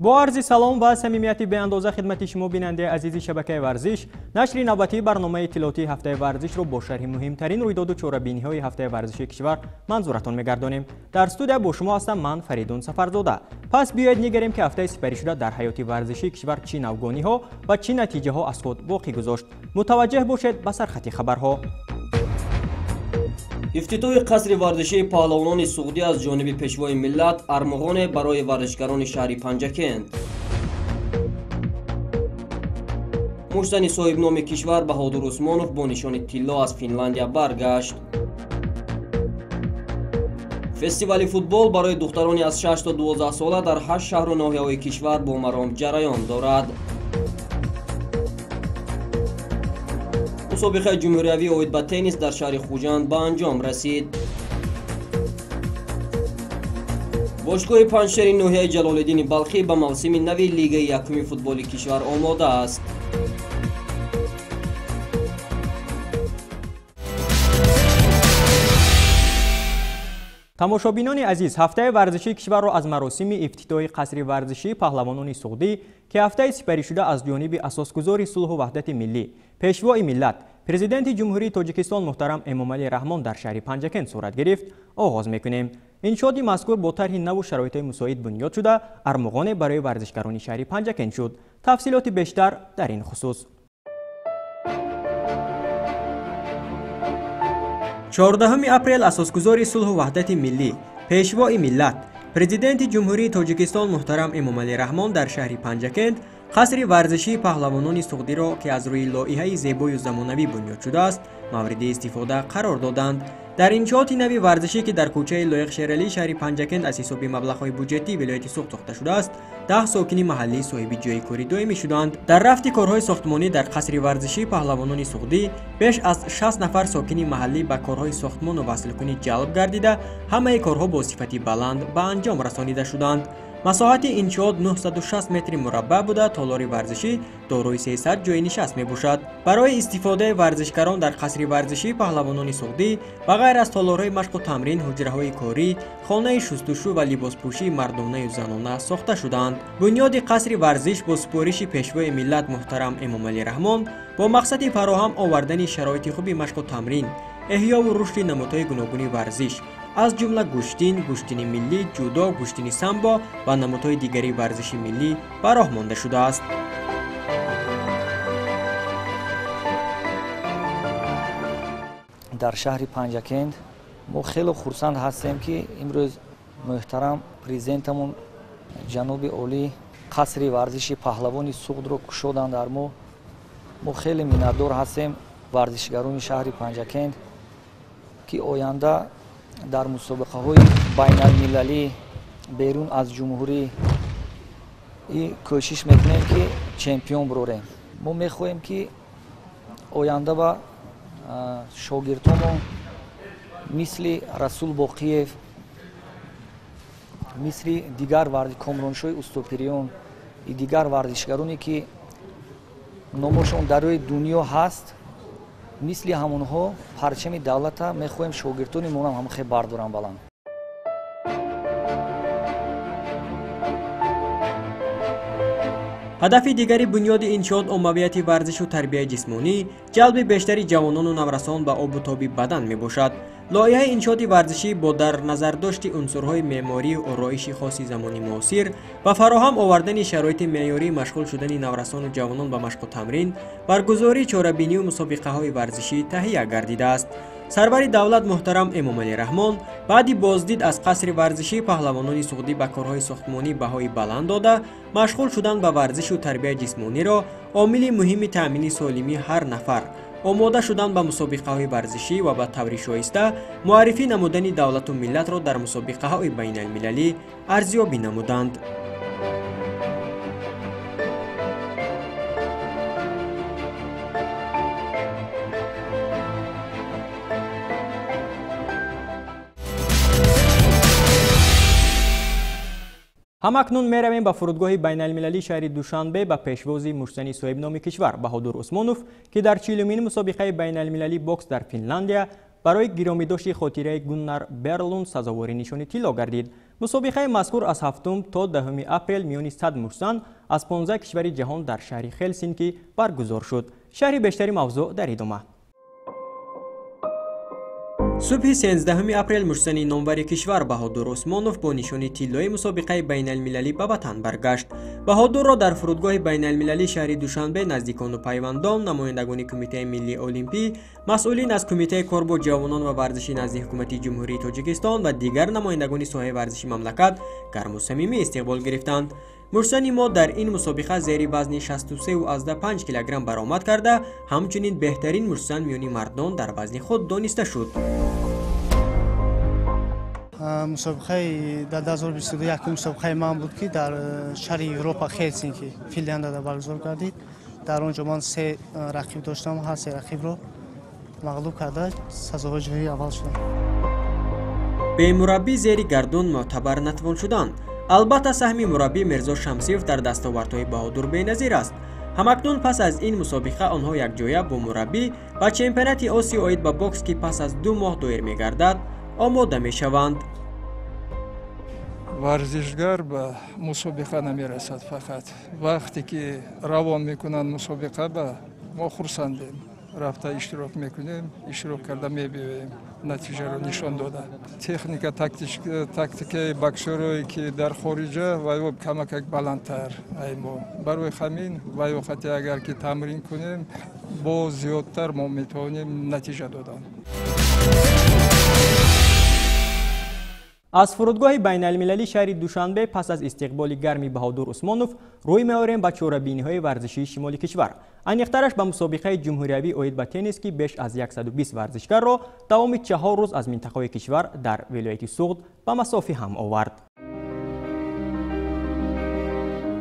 با عرض سلام و صمیمیتی به اندازه خدمت شما بیننده عزیز شبکه ورزش، نشر نوبتی برنامه اطلاعاتی هفته ورزش رو با شرح مهمترین رویداد و چهاره‌بینی‌های هفته ورزشی کشور منظورتان می‌گردانیم. در استودیو با شما هستم من فریدون سفرزاده. پس بیایید نگریم که هفته سپری شده در حیات ورزشی کشور چه نوگانی‌ها و چه نتیجه‌ها از خود باقی گذاشت. متوجه باشید به سرخط خبرها. افتتاح قصر ورزشی پهلوانان سعودی از جانب پیشوای ملت ارمغان برای ورزشکاران شهر پنجکند. مشتن صاحب نام کشور بهادر عثمانوف با نشان طلا از فنلاندیا برگشت. فستیوال فوتبال برای دخترانی از 6 تا 12 ساله در 8 شهر و ناحیه‌های کشور با مرام جریان دارد. مسابقه جمهوریوی اوید به تنیس در شهر خوجند به انجام رسید. باشگاه پنجشیر ناحیه جلال‌الدین بلخی به موسم نوی لیگ یکم فوتبال کشور آماده است. تماشابینان عزیز، هفته ورزشی کشور را از مراسم افتتاح قصر ورزشی پهلوانان سعودی که هفته سپری شده از جانب اساسگزار صلح و وحدت ملی، پیشوای ملت، پرزیدنت جمهوری تاجیکستان محترم امامعلی رحمان در شهر پنجکند صورت گرفت آغاز میکنیم. انشاد مذکور با طرح نو و شرایط مساعد بنیاد شده ارمغان برای ورزشکاران شهر پنجکند شد. تفصیلات بیشتر در این خصوص. 14 اپریل اساسگزار صلح و وحدت ملی، پیشوای ملت، پرزیدنت جمهوری تاجیکستان محترم امامعلی رحمان در شهر پنجکند قصر ورزشی پهلوانان سعودی را که از روی لایحه زیبای و زمانوی بنیاد شده است مورد استفاده قرار دادند. در انشاءات نوی ورزشی که در کوچه لایق شیرعلی شهر پنجکند از حساب مبلغ‌های بودجتی ولایت سوخت ساخته شده است، 10 ساکن محلی صاحب جای کاری دائمی شدند. در رفت کارهای ساختمانی در قصر ورزشی پهلوانان سعودی بیش از 60 نفر ساکن محلی به کارهای ساختمان و وصل‌کنی جلب گردیده همه کارها با صفت بلند به انجام رسانیده شدند. مساحت انشاءات 960 متر مربع بوده. تالار ورزشی دارای 300 جای نشست می باشد. برای استفاده ورزشکاران در قصر ورزشی پهلوانان سعودی به غیر از تالارهای مشق و تمرین، حجره‌های کاری، خانه شستشو و لباسپوشی مردانه و زنانه ساخته شدند. بنیاد قصر ورزش با سپارش پیشوای ملت محترم امامعلی رحمان با مقصد فراهم آوردن شرایط خوب مشق و تمرین، احیا و رشد نمودهای گوناگون ورزش از جمله گشتین ملی، جودو، گشتین سامبا و نمودهای دیگری ورزشی ملی به راه مانده شده است. در شهر پنجکند ما خیلی خرسند هستیم که امروز محترم پرزیدنتمون جناب عالی قصر ورزشی پهلوان سعود را کشودند. در ما خیلی منتدار هستیم ورزشگران شهر پنجکند که آینده در مسابقه های بین المللی بیرون از جمهوری کوشش میکنیم که چمپیون بروریم. ما میخواهیم که آینده با شاگردامون مثل رسول باقیف، مثل دیگر کامرانشوی استوپریون، دیگر ورزشگرانی که نامشون در روی دنیا هست، مثل همونها پرچم دولت میخوایم شاگردان مونم هم خیلی بردارن بلند. هدف دیگری بنیاد انشاءات عمومیت ورزش و تربیت جسمانی، جلب بیشتری جوانان و نورسان به آب و تاب بدن می باشد. لایحه انشاءات ورزشی با در نظر داشت عنصرهای معماری و آرایش خاص زمان معاصر و فراهم آوردن شرایط معیاری مشغول شدن نورسان و جوانان به مشق و تمرین، برگزاری چهاره‌بینی و مسابقه‌های ورزشی تهیه گردیده است. سرور دولت محترم امامعلی رحمان بعد بازدید از قصر ورزشی پهلوانان سعودی به کارهای ساختمانی بهای بلند داده، مشغول شدن به ورزش و تربیت جسمانی را عامل مهم تأمین سالمی هر نفر، آماده شدن به مسابقه‌های ورزشی و به طور شایسته معرفی نمودن دولت و ملت را در مسابقه‌های بین المللی ارزیابی نمودند. همکنون میرویم به فرودگاه بین المللی شهر دوشنبه به پیشوازی مشتنی صاحب نام کشور بهادر عثمانوف که در 40مین مسابقه بین المللی بوکس در فنلاندیا برای گرامیداشت خاطره گونر برلون سزاوار نشان طلا گردید. مسابقه مذکور از 7 تا 10 اپریل میان 100 مرسان از 15 کشور جهان در شهر هلسینکی برگزار شد. شهر بیشتری موضوع در ادامه. صبح 13 اپریل مرسانی نامور کشور بهادر عثمانوف با نشان طلای مسابقه بین المللی به وطن برگشت. بهادر را در فرودگاه بین المللی شهر دوشنبه نزدیکان و پیوندان، نمایندگان کمیته ملی المپی، مسئولین از کمیته کار با جوانان و ورزشی نزد حکومت جمهوری تاجیکستان و دیگر نمایندگان ساحه ورزشی مملکت گرم و صمیمی استقبال گرفتند. مرسانی ما در این مسابقه زیر وزن 63.5 کیلوگرم برآمد کرده، همچنین بهترین مرسان میانی مردان در وزن خود دانسته شد. مسابقه در 2021 مسابقه من بود که در شهر اروپا هلسینکی فنلاند برگزار کردید. در آنجا من 3 رقیب داشتم، هر 3 رقیب رو مغلوب کرده سزاوار جهانی اول شدم. به مربی زیر گردون معتبر نتوان شدند. البته سهم مربی میرزا شمسیف در دستاوردهای بهادر بی‌نظیر است. همکنون پس از این مسابقه آنها یک جایه با مربی و چمپیونات آسیا اید به بوکس که پس از 2 ماه دایر می‌گردد آماده می‌شوند. ورزشگر به مسابقه نمی‌رسد، فقط وقتی که روان می‌کنند مسابقه به ما خرسندیم. رفته اشتراک میکنیم، اشتراک کرده میبینیم نتیجه رو نشان داده. تکنیک تاکتیک بکسوری که در خارجه و کمک بلندتر ما برای همین و وقتی اگر که تمرین کنیم با زیادتر ما میتونیم نتیجه دادن. از فرودگاه بین المللی شهر دوشنبه پس از استقبال گرمی بهادر عثمانوف روی می‌آوریم به چهاربینی‌های ورزشی شمالی کشور. انیخترش به مسابقه جمهوری اوید به تنیس که بیش از 120 ورزشکار را دوام 4 روز از منطقه کشور در ولایت سوغد به مسافه هم آورد.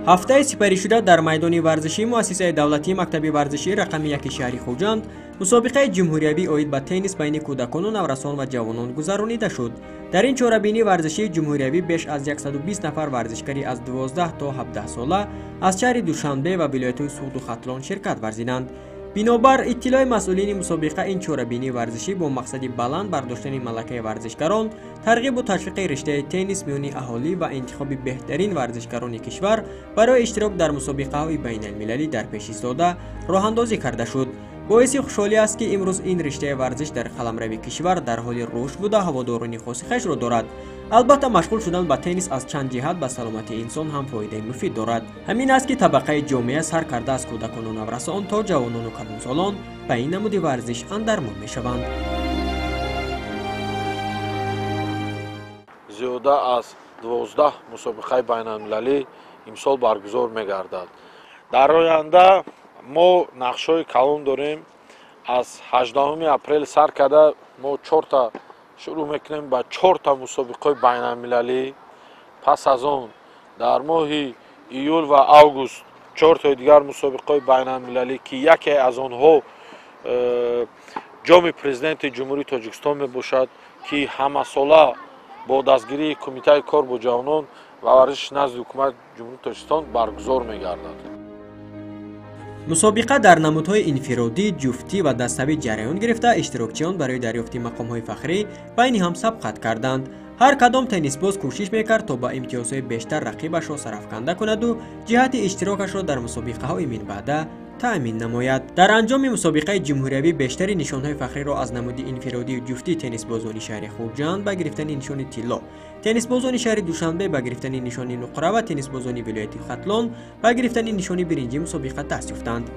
هفته سپری شده در میدان ورزشی مؤسسه دولتی مکتب ورزشی رقم 1 شهر خوجند مسابقه جمهوری اوید به تنیس بین کودکان و نورسان و جوانان گذرانیده شد. در این چهاربینی ورزشی جمهوری بیش از 120 نفر ورزشکاری از 12 تا 17 ساله از شهر دوشنبه و ولایت‌های سوغد و ختلان شرکت ورزیدند. بنابر اطلاع مسئولین مسابقه، این چهاربینی ورزشی با مقصد بلند برداشتن ملکه ورزشکاران، ترغیب و تشویق رشته تنیس میان اهالی و انتخاب بهترین ورزشکاران کشور برای اشتراک در مسابقه‌های بین المللی در پیش ایستاده راه اندازی کرده شد. باعث خوشحالی است که امروز این رشته ورزش در قلمرو کشور در حال رشد بوده هواداران خاص خویش را دارد. البته مشغول شدن به تنیس از چند جهت به سلامتی انسان هم فایده مفید دارد. همین است که طبقه جامعه سر کرده از کودکان و نورسان تا جوانان و کلانسالان به این نمود ورزش اندرمان میشوند. زیاده از 12 مسابقه بین المللی امسال برگزار میگردد. در آینده ما نقشه‌های کلان داریم. از 18 اپریل سر کرده ما 4 تا شروع میکنیم با 4 تا مسابقه بین المللی. پس از آن در ماه ایول و آگوست 4 تا دیگر مسابقه بین المللی که یکی از آنها جام پرزیدنت جمهوری تاجیکستان می باشد که همه ساله با دستگیری کمیته کار با جوانان و ورزش نزد حکومت جمهوری تاجیکستان برگزار می گردد. مسابقه در نمودهای انفرادی، جفتی و دسته‌بندی جریان گرفته، اشتراکچیان برای دریافت مقام‌های فخری بین هم سبقت کردند. هر کدام تنیس باز کوشش میکرد تا با امتیازهای بیشتر رقیبش را سرافکنده کند و جهت اشتراکش را در مسابقه‌های من بعده تأمین نماید. در انجام مسابقه جمهوری بیشتری نشانهای فخری را از نمود انفرادی و جفتی تنیس بازان شهر خوجند به گرفتن نشان طلا، تنیس بازان شهر دوشنبه به گرفتن نشان نقره و تنیس بازان ولایت ختلان به گرفتن نشان برنجی مسابقه دست یافتند.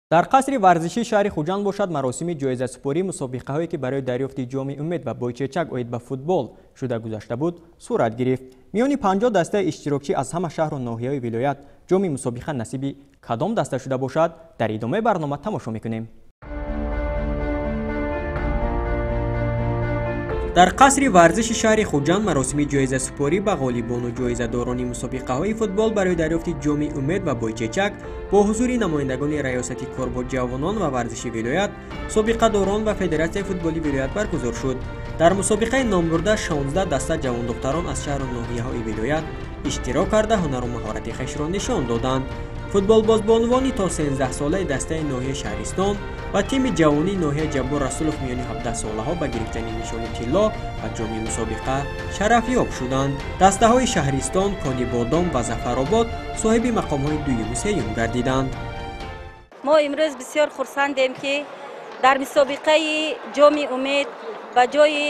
در قصر ورزشی شهر خوجند باشد مراسم جایزه سپاری مسابقه هایی که برای دریافت جام امید و بایچچک اوید به فوتبال شده گذاشته بود صورت گرفت. میان 50 دسته اشتراکی از همه شهر و ناحیه‌های ولایت جام مسابقه نصیب کدام دسته شده باشد در ادامه برنامه تماشا میکنیم. در قصر ورزش شهر خوجند مراسم جایزه سپاری به غالبان و جایزه داران مسابقه های فوتبال برای دریافت جام امید و بایچچک با حضور نمایندگان ریاست کار با جوانان و ورزشی ولایت، سابقه داران و فدراسیون فوتبالی ولایت برگزار شد. در مسابقه نامبرده 16 دسته جوان دختران از شهر و ناحیه‌های ولایت иштирок карда ҳунару маҳорати хешро нишон доданд. футболбозбонувони то 13 солаи дастаи ноҳияи Шаҳристон ва тими ҷавонии ноҳияи Ҷаббор Расулов миёни 17 солаҳо ба гирифтани нишони тилло ва ҷоми мусобиқа шарафёб шуданд. Дастаҳои Шаҳристон, Конибодом ва Зафаробод соҳиби мақомҳои дуюму сеюм гардиданд. мо имрӯз бисёр хурсандем ки дар мусобиқаи ҷоми умед ба ҷои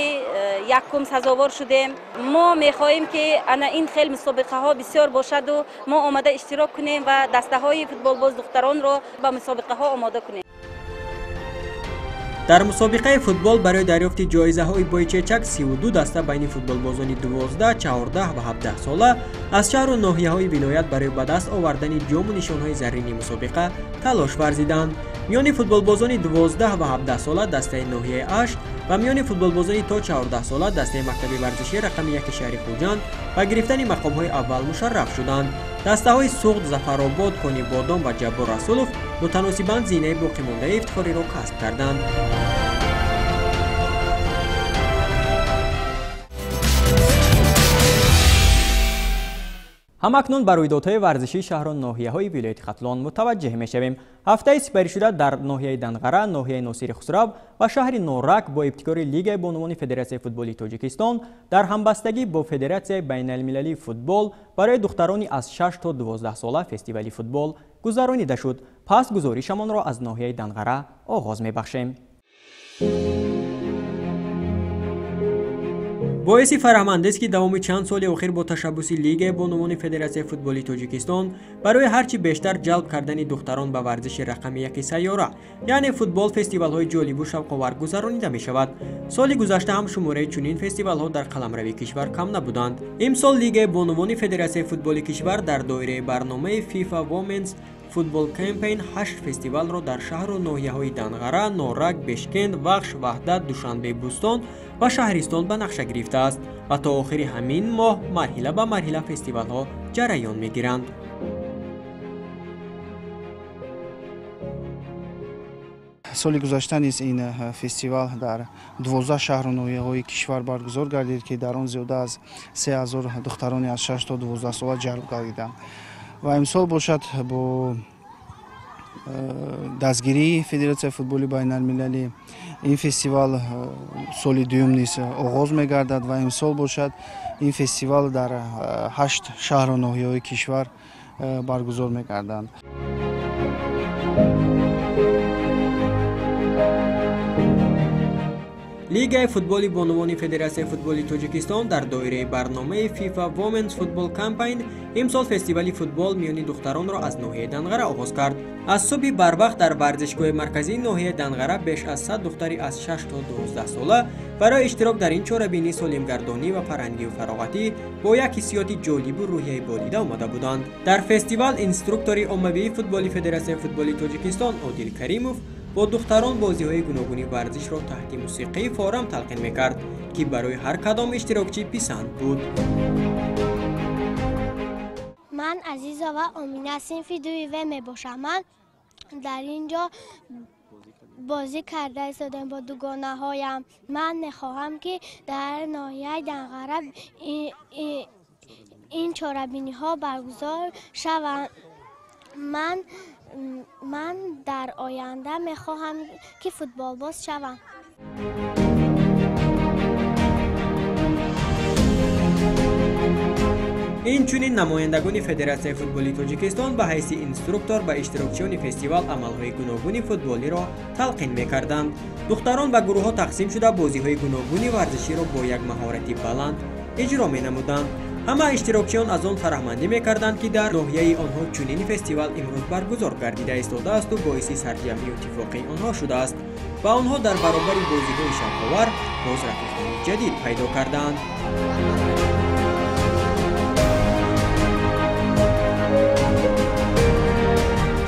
якум сазовор шудем. мо мехоҳем ки ана ин хел мусобиқаҳо бисёр бошаду мо омада иштирок кунем ва дастаҳои футболбоз духтаронро ба мусобиқаҳо омода кунем. дар мусобиқаи футбол барои дарёфти ҷоизаҳои бойчечак 32 даста байни футболбозони 12, 14 ва 17 сола аз шаҳру ноҳияҳои вилоят барои ба даст овардани ҷому нишонҳои заррини мусобиқа талош варзиданд. миёни футболбозони 12 ва 17 сола дастаи ноҳияи Ашт ва миёни футболбозони то 14 сола дастаи мактаби варзишии рақами 1 шаҳри Хуҷанд ба гирифтани мақомҳои аввал мушарраф шуданд. дастаҳои Суғд, Зафаробод, Конибодом ва Ҷаббор Расулов мутаносибан зинаи боқимондаи ифтихориро касб карданд. ҳамакнун ба рӯйдодҳои варзишии шаҳру ноҳияҳои вилояти Хатлон мутаваҷҷеҳ мешавем. ҳафтаи сипаришуда дар ноҳияи Данғара, ноҳияи Носири Хусрав ва шаҳри Норак бо ибтикори Лигаи бонувони Федератсияи футболи Тоҷикистон дар ҳамбастагӣ бо Федератсияи байналмилалии футбол барои духтарони аз 6 то 12 сола фестивали футбол гузаронида шуд. пас гузоришамонро аз ноҳияи Данғара оғоз мебахшем. боиси фаҳмандест ки давоми чанд соли охир бо ташаббуси Лигаи бонувони Федератсияи футболи Тоҷикистон барои ҳарчи бештар ҷалб кардани духтарон ба варзиши рақами 1 сайёра, яъне футбол, фестивалҳои ҷолибу шавқовар гузаронида мешавад. соли гузашта ҳам шумораи чунин фестивалҳо дар қаламрави кишвар кам набуданд. имсол Лигаи бонувони Федератсияи футболи кишвар дар доираи барномаи FIFA Women's Football Campaign 8 фестивалро дар шаҳру ноҳияҳои Данғара, Норак, Бешкент, Вахш, Ваҳдат, Душанбе, Бустон ва Шаҳристон ба нақша гирифтааст ва то охири ҳамин моҳ марҳила ба марҳила фестивалҳо ҷараён мегиранд. соли гузашта низ ин фестивал дар 12 шаҳру ноҳияҳои кишвар баргузор гардид ки дар он зиёда аз 3000 духтарони аз 6 то 12 сола ҷалб гардиданд. ва имсол бошад бо дастгирии Федератсияи футболи байналмилалӣ ин фестивал соли дуюм низ оғоз мегардад ва имсол бошад ин фестивал дар 8 шаҳру ноҳияҳои кишвар баргузор мегарданд. Лигаи футболи бонувони Федератсияи футболи Тоҷикистон дар доираи барномаи FIFA Women's Football Campaign имсол фестивали футбол миёни духтаронро аз ноҳияи Данғара оғоз кард. аз субҳи барвақт дар варзишгоҳи марказии ноҳияи Данғара беш аз 100 духтари аз 6 то 12 сола барои иштирок дар ин чорабинии солимгардонӣ ва фарҳангиву фароғатӣ бо як ҳиссиёти ҷолибу рӯҳияи болида омада буданд. дар фестивал инструктори оммавии футболи Федератсияи футболи Тоҷикистон Одил Каримов бо духтарон бозиҳои гуногуни варзишро таҳти мусиқии форам талқин мекард ки барои ҳар кадом иштирокчӣ писанд буд. ман Азизова Омина синфи дуюве мебошам. ман дар инҷо бозӣ карда истодем бо дугонаҳоям. ман мехоҳам ки дар ноҳияи Данғара ин чорабиниҳо баргузор шаванд. ман дар оянда мехоҳам ки футболбоз шавам. инчунин намояндагони Федератсияи футболи Тоҷикистон ба ҳайси инструктор ба иштирокчиёни фестивал амалҳои гуногуни футболиро талқин мекарданд. духтарон ба гурӯҳҳо тақсим шуда бозиҳои гуногуни варзиширо бо як маҳорати баланд иҷро менамуданд. ҳама иштирокчиён аз он фаҳмандӣ мекарданд ки дар ноҳияи онҳо чунин фестивал имрӯз баргузор гардида истодаасту боиси сарҷамъию иттифоқии онҳо шудааст ва онҳо дар баробари бозиҳои шавқовар боз рафиқони ҷадид пайдо кардаанд.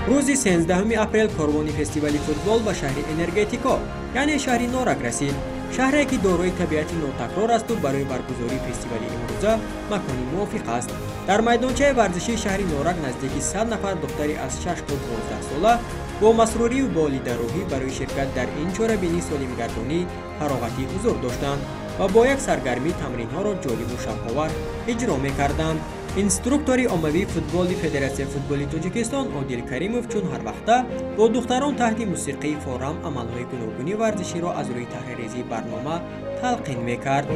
рӯзи 16 апрел корвони фестивали футбол ба шаҳри Энергетико, яъне шаҳри Норак расид. шаҳре ки дорои табиати нотакрор асту барои баргузории фестивали имрӯза макони мувофиқ аст. дар майдончаи варзишии шаҳри Норак наздики 100 нафар духтари аз 6 то 12 сола бо масрурию болидароҳӣ барои ширкат дар ин чорабинии солимгардонӣ фароғатӣ ҳузур доштанд. و با یک سرگرمی تمرین‌ها را جالب و شوق‌آور اجرا می‌کردند. اینستروکتوری عمومی فوتبال فدراسیون فوتبال تاجیکستان عادل کریموف چون هر وقت با دختران تحت موسیقی فورم عملهای گوناگونی ورزشی را از روی طرح‌ریزی برنامه تلقین می‌کرد.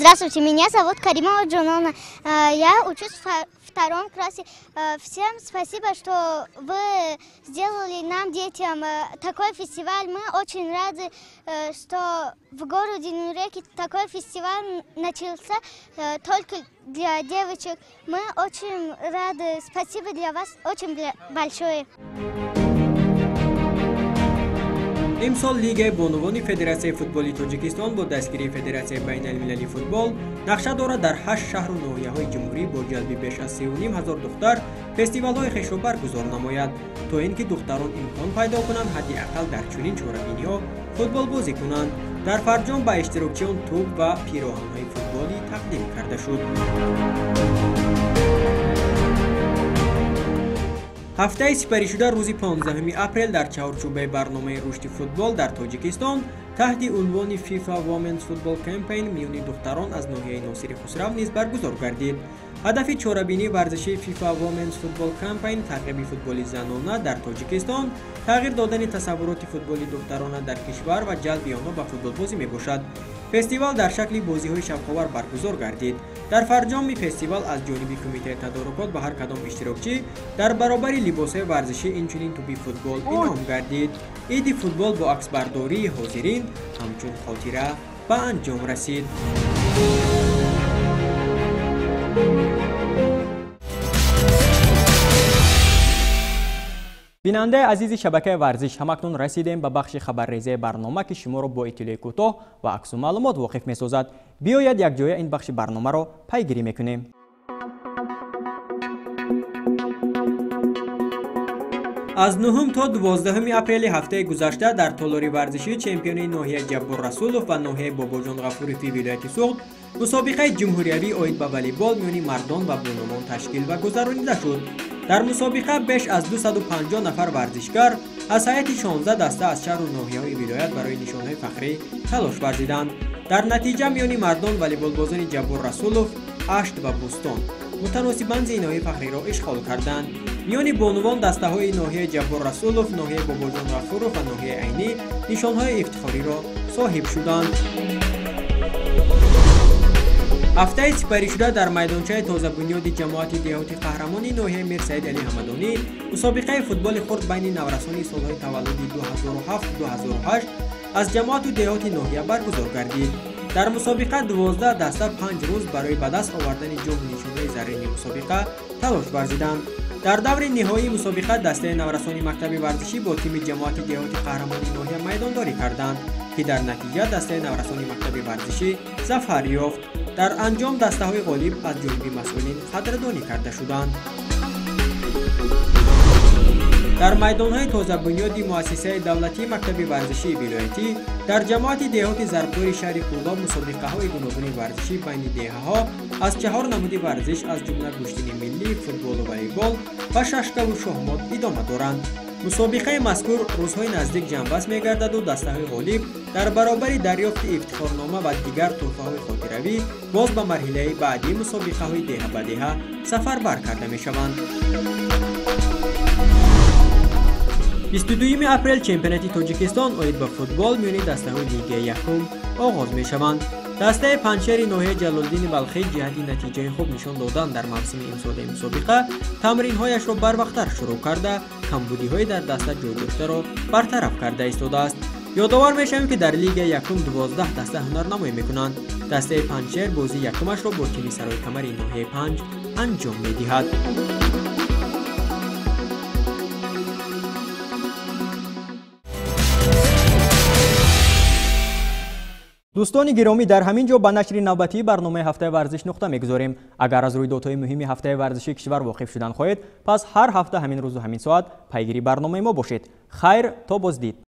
Здравствуйте, меня зовут Каримова Джунона. Я учусь в втором классе. Всем спасибо, что вы сделали нам, детям, такой фестиваль. Мы очень рады, что в городе Нуреке такой фестиваль начался только для девочек. Мы очень рады. Спасибо для вас очень большое. امسال لیگ بانوان فدراسیون فوتبال تاجیکستان با دستگیری فدراسیون بین المللی فوتبال نقشه دارد در 8 شهر و ناحیه‌های جمهوری با جلب بیش از 3,500 دختر فستیوال‌های خویش را برگزار نماید تا اینکه دختران امکان پیدا کنند حداقل در چنین چهاربینی‌ها فوتبال بازی کنند. در فرجام به اشتراکچیان توپ و پیراهن‌های فوتبالی تقدیم کرده شد. هفته سپری شده روز 15 اپریل در چهارچوبه برنامه رشد فوتبال در تاجیکستان تحت عنوان فیفا وومنز فوتبال کمپین میان دختران از ناحیه ناصر خسرو نیز برگزار گردید. هدف چهاربینی ورزشی فیفا وومنز فوتبال کمپین ترغیب فوتبال زنانه در تاجیکستان، تغییر دادن تصورات فوتبال دخترانه در کشور و جلب آنها به فوتبال بازی میباشد. فستیوال در شکل بازی‌های شب‌آور برگزار گردید. در فرجام فستیوال از جانب کمیته تدارکات به هر کدام اشتراکچی در برابر لباس‌های ورزشی اینچنین توپی فوتبال انعام گردید. عید فوتبال با عکسبرداری حاضرین همچون خاطره به انجام رسید. بیننده عزیز شبکه ورزش، همکنون رسیدیم به بخش خبرریزی برنامه که شما را با اطلاع کوتاه و عکس و معلومات واقف می‌سازد. بیایید یک جای این بخش برنامه را پیگیری می‌کنیم. از 9 تا 12 اپریل هفته گذشته در تالار ورزشی چمپیون ناحیه جبار رسولوف و ناحیه باباجان غفوری فی ولایت سوخت مسابقه جمهوریوی آید به والیبال میان مردان و بانوان تشکیل و گذرانیده شد. در مسابقه بیش از 250 نفر ورزشکار از هیئت 16 دسته از شهر و ناحیه‌های ولایت برای نشانهای فخری تلاش ورزیدند. در نتیجه میان مردان والیبال بازان جبار رسولوف، اشت و بوستان متناسباً زینهای فخری را اشغال کردند. میان بانوان دسته‌های ناحیه جبار رسولوف، ناحیه باباجان غفورov و ناحیه عینی نشانهای افتخاری را صاحب شدند. هفته سپری شده در میدانچه تازه بنیاد جماعت دهاتی قهرمانی ناحیه میر سید علی حمدانی مسابقه فوتبال خرد بین نورسانی سالهای تولدی 2007-2008 از جماعت دهات ناحیه برگزار گردید. در مسابقه 12 دسته 5 روز برای به دست آوردن جام نشانه زرین مسابقه تلاش ورزیدند. در دور نهایی مسابقه دسته نورسانی مکتب ورزشی با تیم جماعت دهات قهرمانی ناحیه میدانداری کردند که در نتیجه دسته نورسانی مکتب ورزشی ظفر یافت. در انجام دسته‌های غالب از جانب مسئولین قدردانی کرده شدند. در میدان‌های تازه بنیاد مؤسسه دولتی مکتب ورزشی ولایتی در جماعت دهات ضربدار شهر کولاب مسابقه‌های گوناگون ورزشی بین دهه‌ها از 4 نمود ورزش از جمله گشتنی ملی، فوتبال و والیبال و ششکه و شahmat ادامه دارند. مسابقه مذکور روزهای نزدیک جنبش می‌گردد و دسته‌های غالب در برابر دریافت افتخارنامه و دیگر تحفه‌های خاطروی باز به مرحله بعدی مسابقه‌های دهه به دهه سفربر کرده می‌شوند. 22 اپریل چمپیونات تاجیکستان آید به فوتبال میان دسته‌های لیگ یکم آغاز می‌شوند. دسته پنجشیر ناحیه جلال‌الدین بلخی جهت نتیجه خوب نشان دادن در موسم امسال مسابقه تمرین‌هایش را بروقتر شروع کرده کمبودی‌های در دسته جای داشته را برطرف کرده ایستاده است. یادآور می‌شویم که در لیگ یکم 12 دسته هنرنمایی می‌کنند. دسته پنجشیر بازی یکمش را با تیم سرای کمری ناحیه 5 انجام می‌دهد. دوستان گرامی، در همین جا به نشر نوبتی برنامه هفته ورزش نقطه میگذاریم. اگر از رویدادهای مهم هفته ورزشی کشور واقف شدن خواهید، پس هر هفته همین روز و همین ساعت پیگیری برنامه ما باشید. خیر تا بازدید.